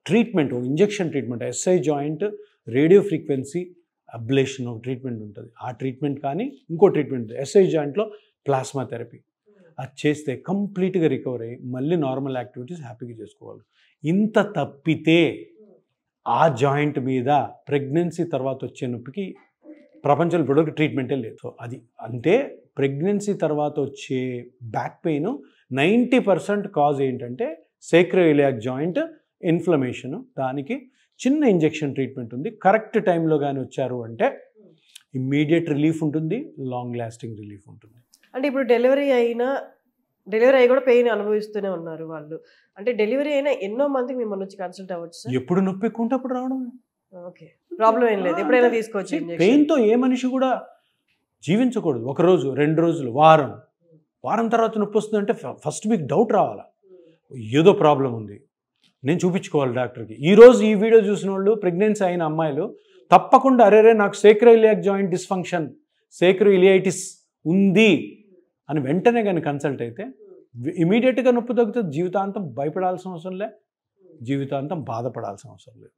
Treatment, injection treatment, SI joint radio frequency ablation ఒక treatment ఉంటుంది. ఆ ట్రీట్మెంట్ కానీ ఇంకో ట్రీట్మెంట్ ఎస్ఐ జాయింట్లో ప్లాస్మా థెరపీ, అది చేస్తే కంప్లీట్గా రికవర్ అయ్యి మళ్ళీ నార్మల్ యాక్టివిటీస్ హ్యాపీగా చేసుకోవాలి. ఇంత తప్పితే ఆ జాయింట్ మీద ప్రెగ్నెన్సీ తర్వాత వచ్చే నొప్పికి ప్రపంచంలో ఇప్పటివరకు ట్రీట్మెంటే లేదు. సో అది అంటే ప్రెగ్నెన్సీ తర్వాత వచ్చే బ్యాక్ పెయిన్ 90% కాజ్ ఏంటంటే సేక్రోఇలియాక్ జాయింట్ ఇన్ఫ్లమేషన్. దానికి చిన్న ఇంజెక్షన్ ట్రీట్మెంట్ ఉంది. కరెక్ట్ టైంలో కానీ వచ్చారు అంటే ఇమ్మీడియట్ రిలీఫ్ ఉంటుంది, లాంగ్ లాస్టింగ్ రిలీఫ్ ఉంటుంది. అంటే ఇప్పుడు డెలివరీ అయ్యి కూడా పెయిన్ అనుభవిస్తూనే ఉన్నారు వాళ్ళు. అంటే డెలివరీ అయినా ఎన్నో మందికి మిమ్మల్ని వచ్చి కన్సల్ట్ అవ్వచ్చు సార్? ఎప్పుడు నొప్పి ఎక్కువ ఉంటే అప్పుడు రావడం. ఓకే, ప్రాబ్లం ఏం లేదు, ఎప్పుడైనా తీసుకోవచ్చు. పెయిన్తో ఏ మనిషి కూడా జీవించకూడదు. ఒక రోజు, 2 రోజులు, వారం తర్వాత నొప్పి వస్తుందంటే ఫస్ట్ మీకు డౌట్ రావాలా, ఏదో ప్రాబ్లం ఉంది, నేను చూపించుకోవాలి డాక్టర్కి. ఈరోజు ఈ వీడియో చూసిన వాళ్ళు ప్రెగ్నెన్సీ అయిన అమ్మాయిలు తప్పకుండా అరేరే నాకు సేక్రోఇలియాక్ జాయింట్ డిస్ఫంక్షన్, సేక్రోఇలియైటిస్ ఉంది అని వెంటనే కానీ కన్సల్ట్ అయితే ఇమీడియట్గా నొప్పి తగ్గుతుంది. జీవితాంతం భయపడాల్సిన అవసరం లే, జీవితాంతం బాధపడాల్సిన అవసరం లేదు.